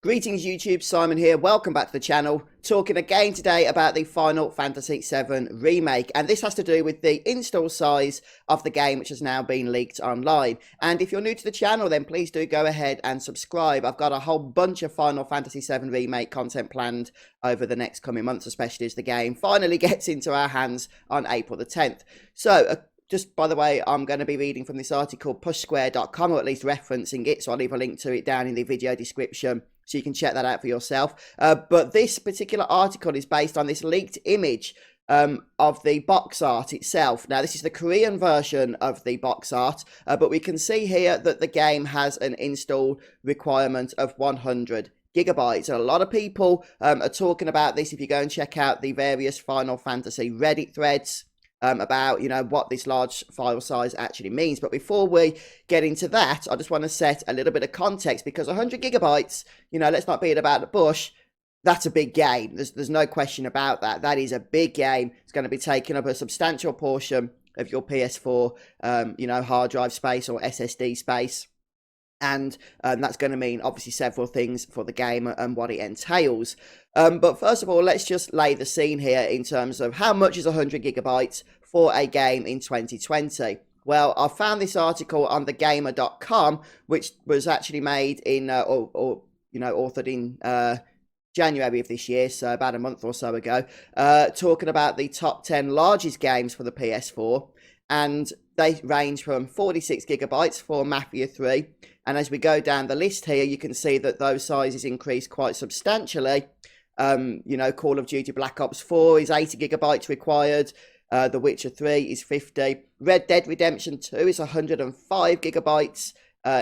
Greetings YouTube, Simon here, welcome back to the channel, talking again today about the Final Fantasy VII Remake, and this has to do with the install size of the game which has now been leaked online. And if you're new to the channel, then please do go ahead and subscribe. I've got a whole bunch of Final Fantasy VII Remake content planned over the next coming months, especially as the game finally gets into our hands on April the 10th. So, just by the way, I'm going to be reading from this article, pushsquare.com, or at least referencing it, so I'll leave a link to it down in the video description, so you can check that out for yourself. But this particular article is based on this leaked image of the box art itself. Now, this is the Korean version of the box art, but we can see here that the game has an install requirement of 100 gigabytes. And a lot of people are talking about this. If you go and check out the various Final Fantasy Reddit threads, about, what this large file size actually means. But before we get into that, I just want to set a little bit of context, because 100 gigabytes, let's not beat about the bush, that's a big game. There's no question about that. That is a big game. It's going to be taking up a substantial portion of your PS4, hard drive space or SSD space. And that's going to mean, obviously, several things for the game and what it entails. But first of all, let's just lay the scene here in terms of how much is 100 gigabytes for a game in 2020. Well, I found this article on thegamer.com, which was actually made in, authored in January of this year, so about a month or so ago, talking about the top 10 largest games for the PS4. And they range from 46 gigabytes for Mafia 3. And as we go down the list here, you can see that those sizes increase quite substantially. Call of Duty Black Ops 4 is 80 gigabytes required. The Witcher 3 is 50. Red Dead Redemption 2 is 105 gigabytes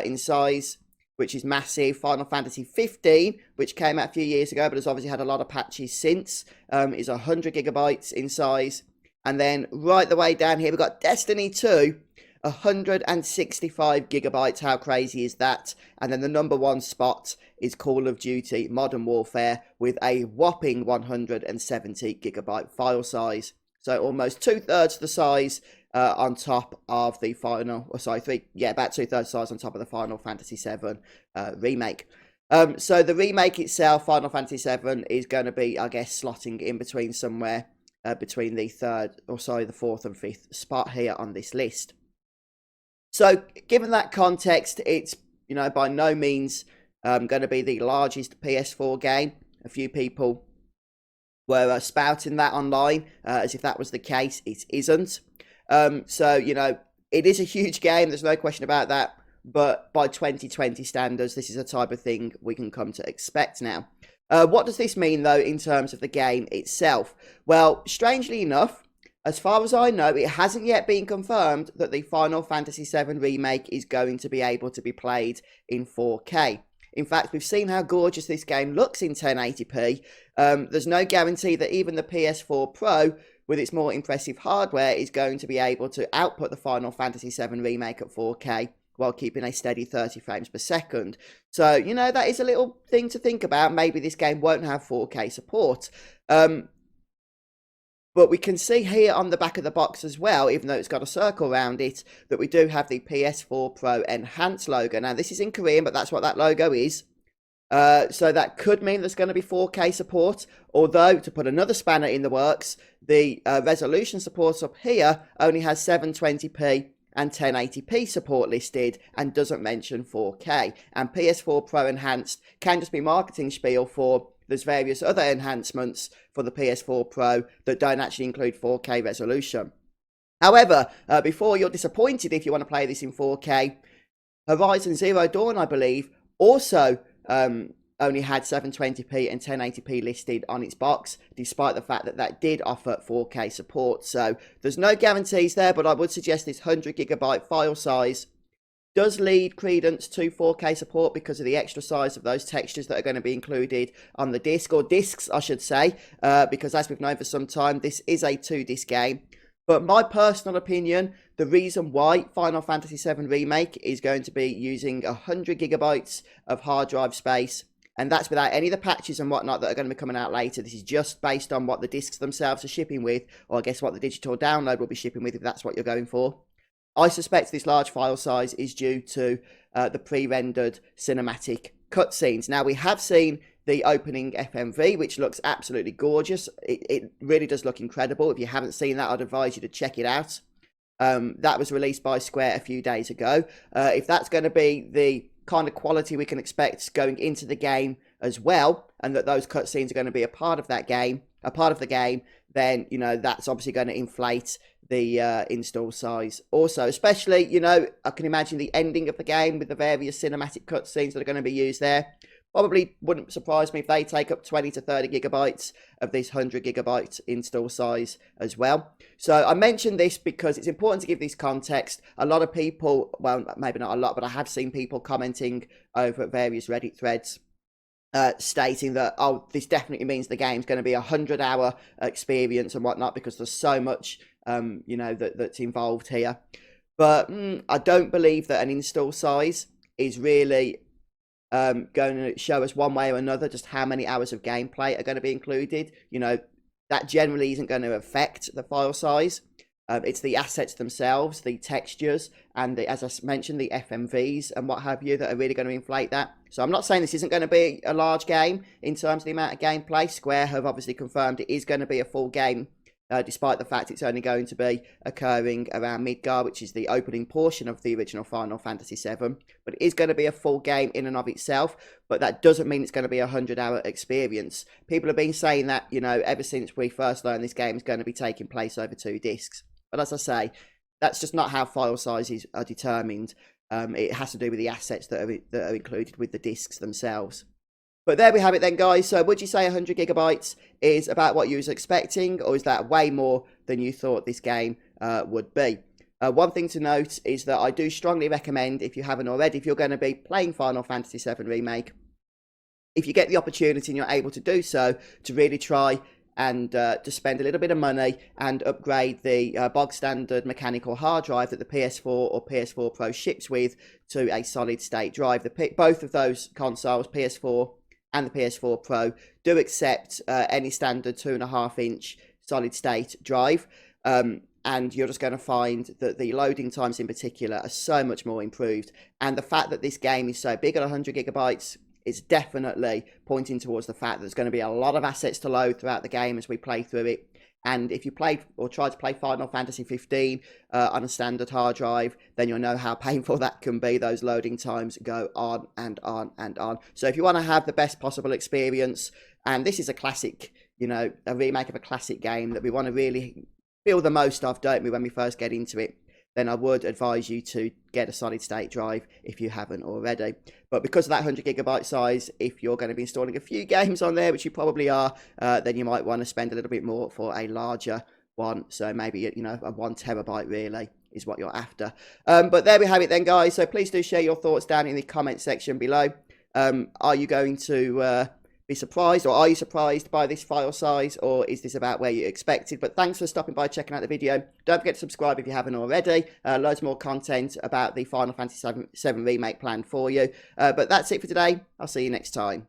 in size, which is massive. Final Fantasy 15, which came out a few years ago, but has obviously had a lot of patches since, is 100 gigabytes in size. And then right the way down here, we've got Destiny 2, 165 gigabytes. How crazy is that? And then the number one spot is Call of Duty Modern Warfare with a whopping 170 gigabyte file size. So almost two-thirds the size on top of the final, about two-thirds size on top of the Final Fantasy VII Remake. So the remake itself, Final Fantasy VII, is going to be, I guess, slotting in between somewhere between the fourth and fifth spot here on this list. So given that context, it's, by no means going to be the largest PS4 game. A few people were spouting that online as if that was the case. It isn't. It is a huge game. There's no question about that. But by 2020 standards, this is a type of thing we can come to expect now. What does this mean, though, in terms of the game itself? Well, strangely enough, as far as I know, it hasn't yet been confirmed that the Final Fantasy VII Remake is going to be able to be played in 4K. In fact, we've seen how gorgeous this game looks in 1080p. There's no guarantee that even the PS4 Pro, with its more impressive hardware, is going to be able to output the Final Fantasy VII Remake at 4K. While keeping a steady 30 frames per second. So, that is a little thing to think about. Maybe this game won't have 4K support. But we can see here on the back of the box as well, even though it's got a circle around it, that we do have the PS4 Pro Enhanced logo. Now, this is in Korean, but that's what that logo is. So that could mean there's going to be 4K support. Although, to put another spanner in the works, the resolution support up here only has 720p. And 1080p support listed and doesn't mention 4K. And PS4 Pro Enhanced can just be marketing spiel for there's various other enhancements for the PS4 Pro that don't actually include 4K resolution. However, before you're disappointed if you want to play this in 4K, Horizon Zero Dawn, I believe, also only had 720p and 1080p listed on its box, despite the fact that that did offer 4K support. So there's no guarantees there, but I would suggest this 100 gigabyte file size does lead credence to 4K support because of the extra size of those textures that are going to be included on the disc, or discs, I should say, because as we've known for some time, this is a 2-disc game. But my personal opinion, the reason why Final Fantasy VII Remake is going to be using 100 gigabytes of hard drive space, and that's without any of the patches and whatnot that are going to be coming out later. This is just based on what the discs themselves are shipping with, or I guess what the digital download will be shipping with if that's what you're going for. I suspect this large file size is due to the pre-rendered cinematic cutscenes. Now, we have seen the opening FMV, which looks absolutely gorgeous. It really does look incredible. If you haven't seen that, I'd advise you to check it out. That was released by Square a few days ago. If that's going to be the kind of quality we can expect going into the game as well, and that those cutscenes are going to be a part of that game, then, you know, that's obviously going to inflate the install size. Also, especially, you know, I can imagine the ending of the game with the various cinematic cutscenes that are going to be used there. Probably wouldn't surprise me if they take up 20 to 30 gigabytes of this 100 gigabyte install size as well. So I mentioned this because it's important to give this context. A lot of people, well, maybe not a lot, but I have seen people commenting over at various Reddit threads stating that, oh, this definitely means the game's going to be a 100-hour experience and whatnot, because there's so much, you know, that's involved here. But I don't believe that an install size is really going to show us one way or another just how many hours of gameplay are going to be included. You know, that generally isn't going to affect the file size. It's the assets themselves, the textures, and as I mentioned, the FMVs and what have you that are really going to inflate that. So I'm not saying this isn't going to be a large game in terms of the amount of gameplay. Square have obviously confirmed it is going to be a full game, despite the fact it's only going to be occurring around Midgar, which is the opening portion of the original Final Fantasy VII. But it is going to be a full game in and of itself, but that doesn't mean it's going to be a 100-hour experience. People have been saying that, you know, ever since we first learned this game is going to be taking place over 2 discs. But as I say, that's just not how file sizes are determined. It has to do with the assets that are included with the discs themselves. But there we have it then, guys. So would you say 100 gigabytes is about what you was expecting, or is that way more than you thought this game would be? One thing to note is that I do strongly recommend, if you haven't already, if you're going to be playing Final Fantasy VII Remake, if you get the opportunity and you're able to do so, to really try and to spend a little bit of money and upgrade the bog standard mechanical hard drive that the PS4 or PS4 Pro ships with to a solid state drive. Both of those consoles, PS4 and the PS4 Pro, do accept any standard 2.5-inch solid state drive. And you're just going to find that the loading times in particular are so much more improved. And the fact that this game is so big at 100 gigabytes, it's definitely pointing towards the fact that there's going to be a lot of assets to load throughout the game as we play through it. And if you played or tried to play Final Fantasy 15 on a standard hard drive, then you'll know how painful that can be. Those loading times go on and on and on. So if you want to have the best possible experience, and this is a classic, you know, a remake of a classic game that we want to really feel the most of, don't we, when we first get into it, then I would advise you to get a solid state drive if you haven't already. But because of that 100 gigabyte size, if you're going to be installing a few games on there, which you probably are, then you might want to spend a little bit more for a larger one. So maybe, you know, a 1 terabyte really is what you're after. But there we have it then, guys. So please do share your thoughts down in the comment section below. Are you going to be surprised, or are you surprised by this file size, or is this about where you expected? But thanks for stopping by, checking out the video. Don't forget to subscribe if you haven't already. Loads more content about the Final Fantasy VII Remake planned for you. But that's it for today. I'll see you next time.